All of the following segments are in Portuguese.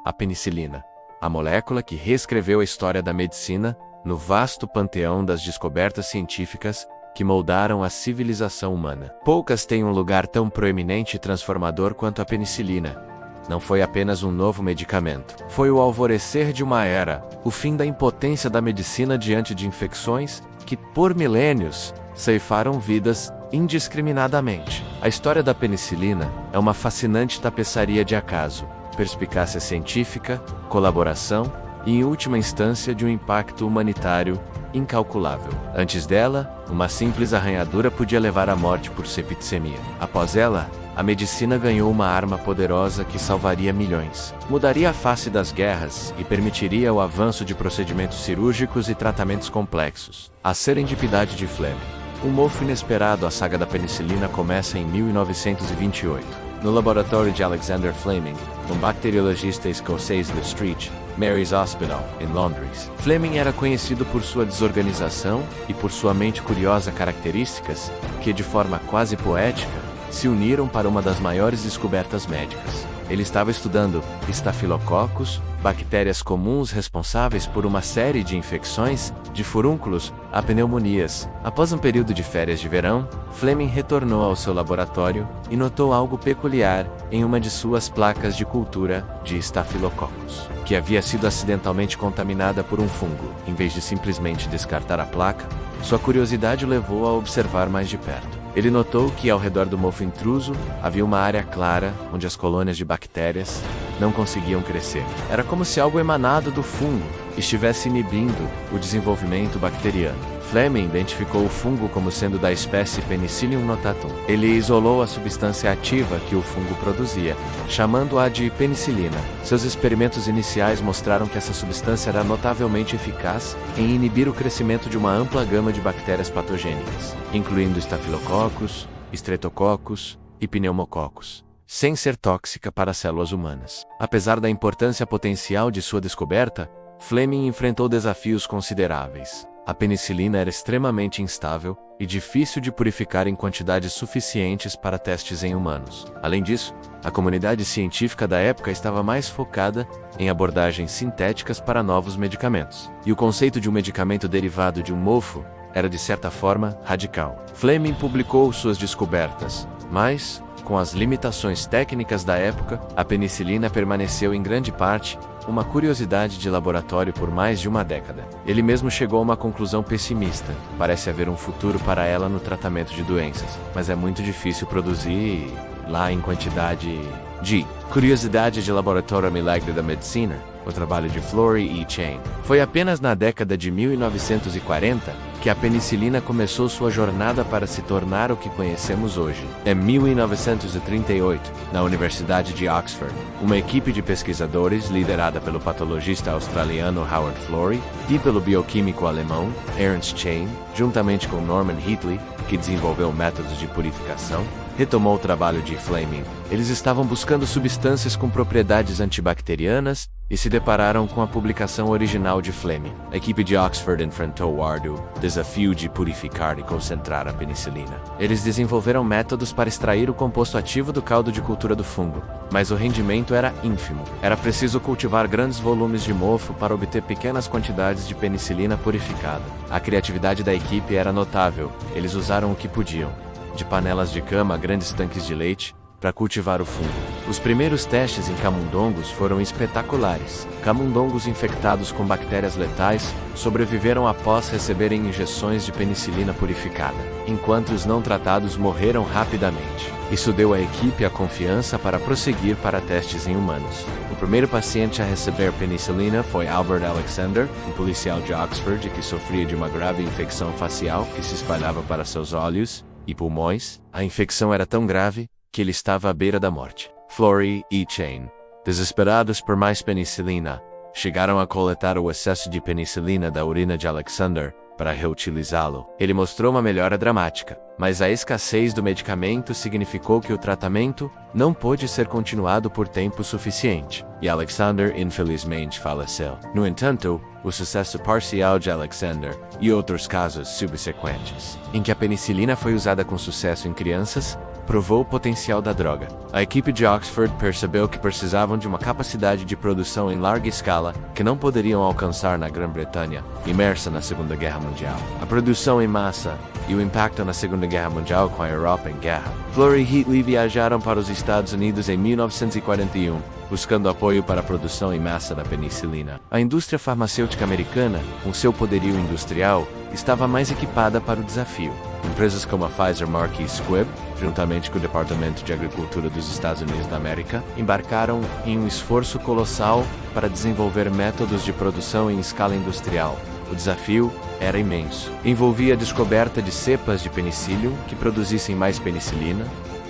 a penicilina, a molécula que reescreveu a história da medicina no vasto panteão das descobertas científicas que moldaram a civilização humana. Poucas têm um lugar tão proeminente e transformador quanto a penicilina. Não foi apenas um novo medicamento. Foi o alvorecer de uma era, o fim da impotência da medicina diante de infecções que, por milênios, ceifaram vidas indiscriminadamente. A história da penicilina é uma fascinante tapeçaria de acaso, perspicácia científica, colaboração e, em última instância, de um impacto humanitário incalculável. Antes dela, uma simples arranhadura podia levar à morte por septicemia. Após ela, a medicina ganhou uma arma poderosa que salvaria milhões. Mudaria a face das guerras e permitiria o avanço de procedimentos cirúrgicos e tratamentos complexos. A serendipidade de Fleming. Um mofo inesperado, a saga da penicilina começa em 1928. No laboratório de Alexander Fleming, um bacteriologista escocês de Street, Mary's Hospital, em Londres. Fleming era conhecido por sua desorganização e por sua mente curiosa características que, de forma quase poética, se uniram para uma das maiores descobertas médicas. Ele estava estudando estafilococos, bactérias comuns responsáveis por uma série de infecções, de furúnculos a pneumonias. Após um período de férias de verão, Fleming retornou ao seu laboratório e notou algo peculiar em uma de suas placas de cultura de estafilococos, que havia sido acidentalmente contaminada por um fungo. Em vez de simplesmente descartar a placa, sua curiosidade o levou a observar mais de perto. Ele notou que, ao redor do mofo intruso, havia uma área clara onde as colônias de bactérias não conseguiam crescer. Era como se algo emanado do fungo estivesse inibindo o desenvolvimento bacteriano. Fleming identificou o fungo como sendo da espécie Penicillium notatum. Ele isolou a substância ativa que o fungo produzia, chamando-a de penicilina. Seus experimentos iniciais mostraram que essa substância era notavelmente eficaz em inibir o crescimento de uma ampla gama de bactérias patogênicas, incluindo estafilococos, estreptococos e pneumococos, sem ser tóxica para células humanas. Apesar da importância potencial de sua descoberta, Fleming enfrentou desafios consideráveis. A penicilina era extremamente instável e difícil de purificar em quantidades suficientes para testes em humanos. Além disso, a comunidade científica da época estava mais focada em abordagens sintéticas para novos medicamentos. E o conceito de um medicamento derivado de um mofo era, de certa forma, radical. Fleming publicou suas descobertas, mas, com as limitações técnicas da época, a penicilina permaneceu em grande parte uma curiosidade de laboratório por mais de uma década. Ele mesmo chegou a uma conclusão pessimista. Parece haver um futuro para ela no tratamento de doenças, mas é muito difícil produzir lá em quantidade de curiosidade de laboratório. Milagre da medicina, o trabalho de Florey e Chain. Foi apenas na década de 1940 que a penicilina começou sua jornada para se tornar o que conhecemos hoje. Em 1938, na Universidade de Oxford, uma equipe de pesquisadores liderada pelo patologista australiano Howard Florey e pelo bioquímico alemão Ernst Chain, juntamente com Norman Heatley, que desenvolveu métodos de purificação, retomou o trabalho de Fleming. Eles estavam buscando substâncias com propriedades antibacterianas e se depararam com a publicação original de Fleming. A equipe de Oxford enfrentou o árduo desafio de purificar e concentrar a penicilina. Eles desenvolveram métodos para extrair o composto ativo do caldo de cultura do fungo, mas o rendimento era ínfimo. Era preciso cultivar grandes volumes de mofo para obter pequenas quantidades de penicilina purificada. A criatividade da equipe era notável. Eles usaram o que podiam, de panelas de cama a grandes tanques de leite, para cultivar o fungo. Os primeiros testes em camundongos foram espetaculares. Camundongos infectados com bactérias letais sobreviveram após receberem injeções de penicilina purificada, enquanto os não tratados morreram rapidamente. Isso deu à equipe a confiança para prosseguir para testes em humanos. O primeiro paciente a receber penicilina foi Albert Alexander, um policial de Oxford que sofria de uma grave infecção facial que se espalhava para seus olhos e pulmões. A infecção era tão grave que ele estava à beira da morte. Florey e Chain, desesperados por mais penicilina, chegaram a coletar o excesso de penicilina da urina de Alexander para reutilizá-lo. Ele mostrou uma melhora dramática, mas a escassez do medicamento significou que o tratamento não pôde ser continuado por tempo suficiente, e Alexander infelizmente faleceu. No entanto, o sucesso parcial de Alexander e outros casos subsequentes, em que a penicilina foi usada com sucesso em crianças, provou o potencial da droga. A equipe de Oxford percebeu que precisavam de uma capacidade de produção em larga escala que não poderiam alcançar na Grã-Bretanha, imersa na Segunda Guerra Mundial. A produção em massa e o impacto na Segunda Guerra Mundial com a Europa em guerra. Florey e Heatley viajaram para os Estados Unidos em 1941, buscando apoio para a produção em massa da penicilina. A indústria farmacêutica americana, com seu poderio industrial, estava mais equipada para o desafio. Empresas como a Pfizer Merck e Squibb, juntamente com o Departamento de Agricultura dos Estados Unidos da América, embarcaram em um esforço colossal para desenvolver métodos de produção em escala industrial. O desafio era imenso. Envolvia a descoberta de cepas de penicillium que produzissem mais penicilina,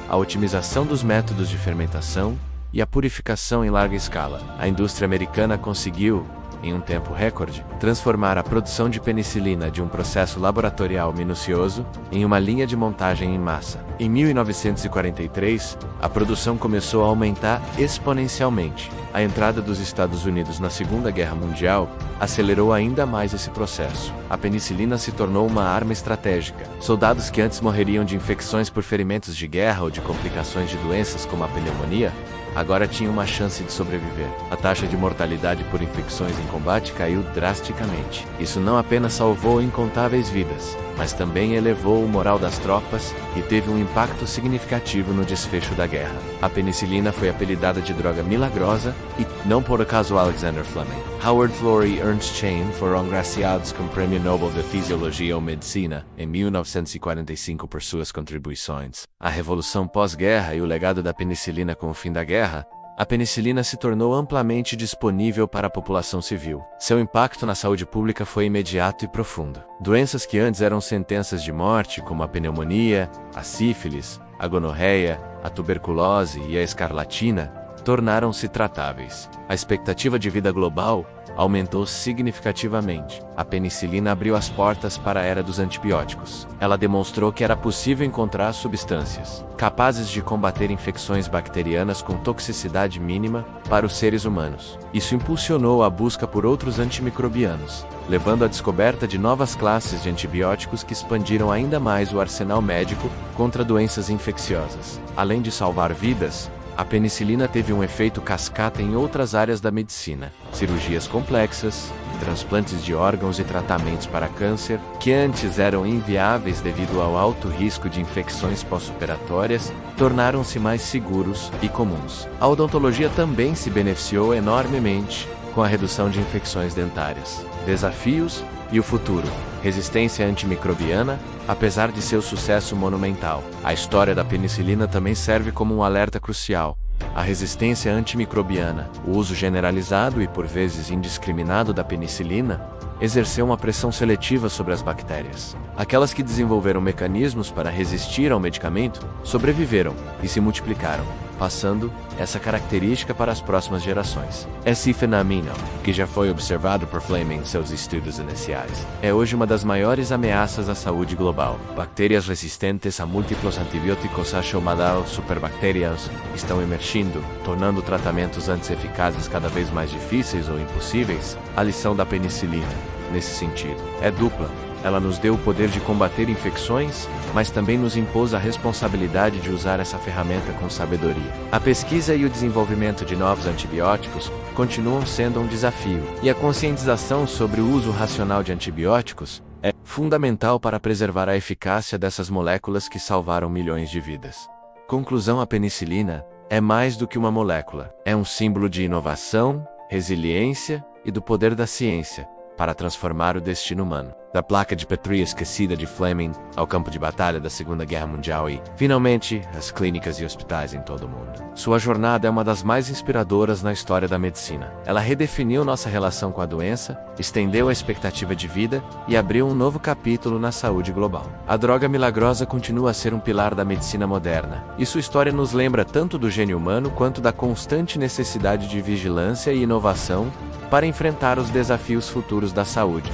a otimização dos métodos de fermentação e a purificação em larga escala. A indústria americana conseguiu, em um tempo recorde, transformar a produção de penicilina de um processo laboratorial minucioso em uma linha de montagem em massa. Em 1943, a produção começou a aumentar exponencialmente. A entrada dos Estados Unidos na Segunda Guerra Mundial acelerou ainda mais esse processo. A penicilina se tornou uma arma estratégica. Soldados que antes morreriam de infecções por ferimentos de guerra ou de complicações de doenças como a pneumonia, agora tinham uma chance de sobreviver. A taxa de mortalidade por infecções em combate caiu drasticamente. Isso não apenas salvou incontáveis vidas, mas também elevou o moral das tropas e teve um impacto significativo no desfecho da guerra. A penicilina foi apelidada de droga milagrosa e, não por acaso, Alexander Fleming. Howard Florey e Ernst Chain foram agraciados com o Prêmio Nobel de Fisiologia ou Medicina em 1945 por suas contribuições. A revolução pós-guerra e o legado da penicilina com o fim da guerra, a penicilina se tornou amplamente disponível para a população civil. Seu impacto na saúde pública foi imediato e profundo. Doenças que antes eram sentenças de morte, como a pneumonia, a sífilis, a gonorreia, a tuberculose e a escarlatina, tornaram-se tratáveis. A expectativa de vida global aumentou significativamente. A penicilina abriu as portas para a era dos antibióticos. Ela demonstrou que era possível encontrar substâncias capazes de combater infecções bacterianas com toxicidade mínima para os seres humanos. Isso impulsionou a busca por outros antimicrobianos, levando à descoberta de novas classes de antibióticos que expandiram ainda mais o arsenal médico contra doenças infecciosas. Além de salvar vidas, a penicilina teve um efeito cascata em outras áreas da medicina. Cirurgias complexas, transplantes de órgãos e tratamentos para câncer, que antes eram inviáveis devido ao alto risco de infecções pós-operatórias, tornaram-se mais seguros e comuns. A odontologia também se beneficiou enormemente com a redução de infecções dentárias. Desafios e o futuro. Resistência antimicrobiana, apesar de seu sucesso monumental. A história da penicilina também serve como um alerta crucial. A resistência antimicrobiana, o uso generalizado e por vezes indiscriminado da penicilina, exerceu uma pressão seletiva sobre as bactérias. Aquelas que desenvolveram mecanismos para resistir ao medicamento sobreviveram e se multiplicaram, passando essa característica para as próximas gerações. Esse fenômeno, que já foi observado por Fleming em seus estudos iniciais, é hoje uma das maiores ameaças à saúde global. Bactérias resistentes a múltiplos antibióticos chamadas superbactérias estão emergindo, tornando tratamentos antes eficazes cada vez mais difíceis ou impossíveis. A lição da penicilina, nesse sentido, é dupla. Ela nos deu o poder de combater infecções, mas também nos impôs a responsabilidade de usar essa ferramenta com sabedoria. A pesquisa e o desenvolvimento de novos antibióticos continuam sendo um desafio, e a conscientização sobre o uso racional de antibióticos é fundamental para preservar a eficácia dessas moléculas que salvaram milhões de vidas. Conclusão: a penicilina é mais do que uma molécula. É um símbolo de inovação, resiliência e do poder da ciência para transformar o destino humano. Da placa de Petri esquecida de Fleming ao campo de batalha da Segunda Guerra Mundial e, finalmente, às clínicas e hospitais em todo o mundo. Sua jornada é uma das mais inspiradoras na história da medicina. Ela redefiniu nossa relação com a doença, estendeu a expectativa de vida e abriu um novo capítulo na saúde global. A droga milagrosa continua a ser um pilar da medicina moderna, e sua história nos lembra tanto do gênio humano quanto da constante necessidade de vigilância e inovação para enfrentar os desafios futuros da saúde.